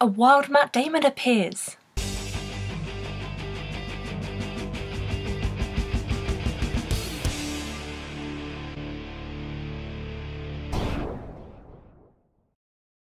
a wild Matt Damon appears.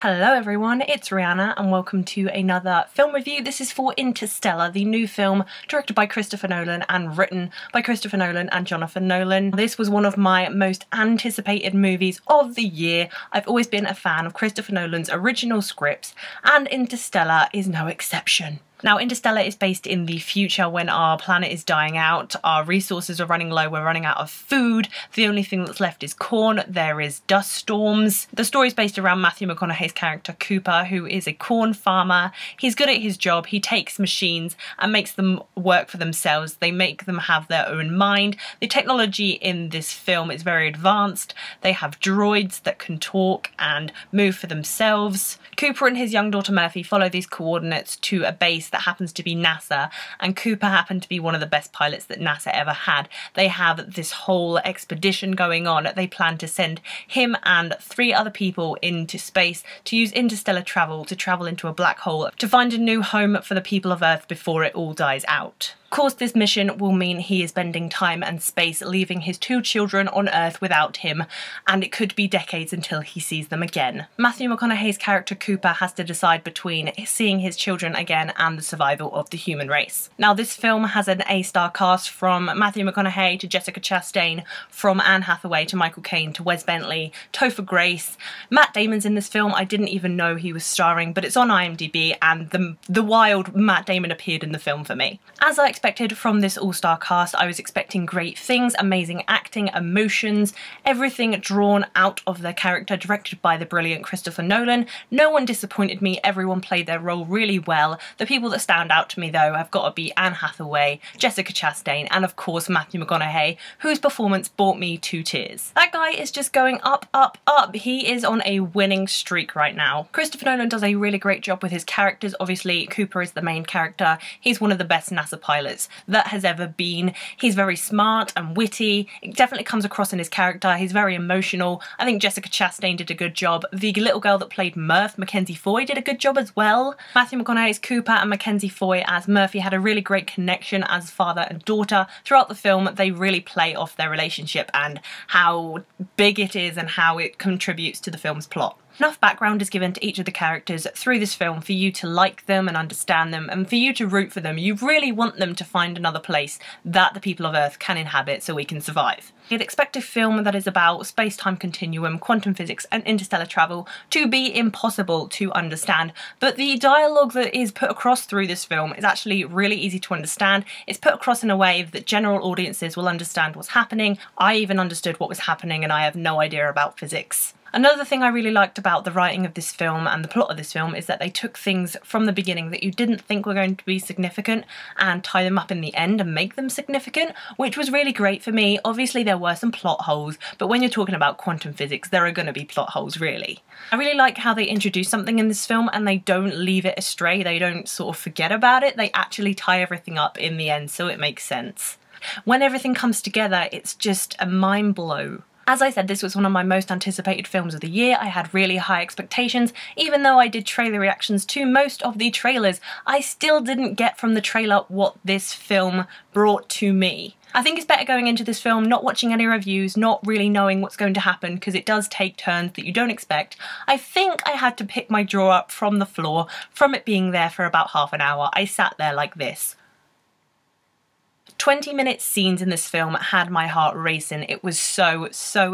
Hello everyone, it's Rihanna and welcome to another film review. This is for Interstellar, the new film directed by Christopher Nolan and written by Christopher Nolan and Jonathan Nolan. This was one of my most anticipated movies of the year. I've always been a fan of Christopher Nolan's original scripts and Interstellar is no exception. Now, Interstellar is based in the future when our planet is dying out, our resources are running low, we're running out of food, the only thing that's left is corn, there is dust storms. The story is based around Matthew McConaughey's character Cooper, who is a corn farmer. He's good at his job, he takes machines and makes them work for themselves, they make them have their own mind. The technology in this film is very advanced, they have droids that can talk and move for themselves. Cooper and his young daughter Murphy follow these coordinates to a base that happens to be NASA, and Cooper happened to be one of the best pilots that NASA ever had. They have this whole expedition going on. They plan to send him and 3 other people into space to use interstellar travel to travel into a black hole to find a new home for the people of Earth before it all dies out. Of course, this mission will mean he is spending time and space leaving his 2 children on Earth without him, and it could be decades until he sees them again. Matthew McConaughey's character Cooper has to decide between seeing his children again and the survival of the human race. Now, this film has an A-star cast from Matthew McConaughey to Jessica Chastain, from Anne Hathaway to Michael Caine to Wes Bentley, Topher Grace. Matt Damon's in this film. I didn't even know he was starring, but it's on IMDb, and the wild Matt Damon appeared in the film for me. As I expected from this all-star cast, I was expecting great things, amazing acting, emotions, everything drawn out of their character, directed by the brilliant Christopher Nolan. No one disappointed me, everyone played their role really well. The people that stand out to me though have got to be Anne Hathaway, Jessica Chastain, and of course Matthew McConaughey, whose performance brought me to tears. That guy is just going up, up, up. He is on a winning streak right now. Christopher Nolan does a really great job with his characters. Obviously, Cooper is the main character. He's one of the best NASA pilots that has ever been. He's very smart and witty. It definitely comes across in his character. He's very emotional. I think Jessica Chastain did a good job. The little girl that played Murph, Mackenzie Foy, did a good job as well. Matthew McConaughey's Cooper and Mackenzie Foy as Murphy had a really great connection as father and daughter. Throughout the film, they really play off their relationship and how big it is and how it contributes to the film's plot. Enough background is given to each of the characters through this film for you to like them and understand them, and for you to root for them. You really want them to find another place that the people of Earth can inhabit so we can survive. You'd expect a film that is about space-time continuum, quantum physics and interstellar travel to be impossible to understand, but the dialogue that is put across through this film is actually really easy to understand. It's put across in a way that general audiences will understand what's happening. I even understood what was happening and I have no idea about physics. Another thing I really liked about the writing of this film and the plot of this film is that they took things from the beginning that you didn't think were going to be significant and tie them up in the end and make them significant, which was really great for me. Obviously there were some plot holes, but when you're talking about quantum physics, there are going to be plot holes really. I really like how they introduce something in this film and they don't leave it astray, they don't sort of forget about it, they actually tie everything up in the end so it makes sense. When everything comes together, it's just a mind blow. As I said, this was one of my most anticipated films of the year. I had really high expectations. Even though I did trailer reactions to most of the trailers, I still didn't get from the trailer what this film brought to me. I think it's better going into this film not watching any reviews, not really knowing what's going to happen, because it does take turns that you don't expect. I think I had to pick my jaw up from the floor from it being there for about half an hour. I sat there like this. 20-minute scenes in this film had my heart racing. It was so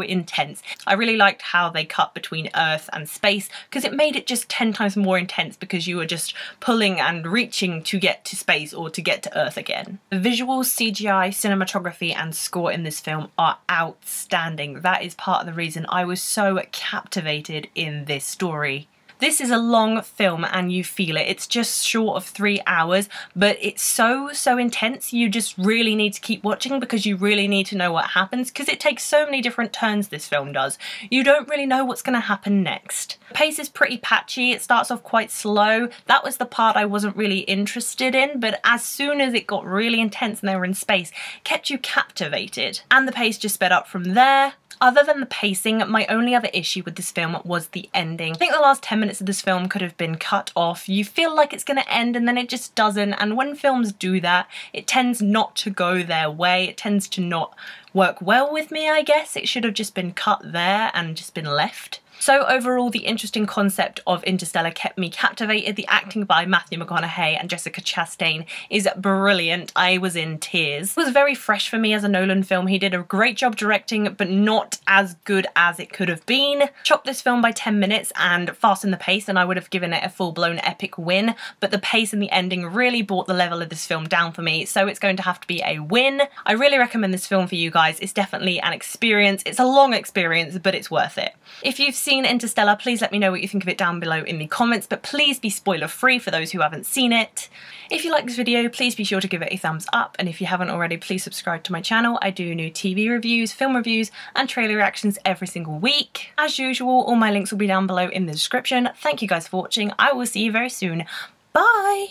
intense. I really liked how they cut between Earth and space because it made it just 10 times more intense because you were just pulling and reaching to get to space or to get to Earth again. The visuals, CGI, cinematography and score in this film are outstanding. That is part of the reason I was so captivated in this story. This is a long film and you feel it. It's just short of 3 hours, but it's so intense. You just really need to keep watching because you really need to know what happens because it takes so many different turns, this film does. You don't really know what's going to happen next. The pace is pretty patchy. It starts off quite slow. That was the part I wasn't really interested in, but as soon as it got really intense and they were in space, it kept you captivated. And the pace just sped up from there. Other than the pacing, my only other issue with this film was the ending. I think the last 10 minutes of this film could have been cut off. You feel like it's gonna end and then it just doesn't, and when films do that, it tends not to go their way. It tends to not work well with me, I guess. It should have just been cut there and just been left. So overall, the interesting concept of Interstellar kept me captivated. The acting by Matthew McConaughey and Jessica Chastain is brilliant. I was in tears. It was very fresh for me as a Nolan film. He did a great job directing, but not as good as it could have been. Chop this film by 10 minutes and fasten the pace and I would have given it a full-blown epic win, but the pace and the ending really brought the level of this film down for me, so it's going to have to be a win. I really recommend this film for you guys. It's definitely an experience. It's a long experience, but it's worth it. If you've seen Interstellar, please let me know what you think of it down below in the comments, but please be spoiler free for those who haven't seen it. If you like this video, please be sure to give it a thumbs up, and if you haven't already, please subscribe to my channel. I do new TV reviews, film reviews and trailer reactions every single week. As usual, all my links will be down below in the description. Thank you guys for watching. I will see you very soon. Bye!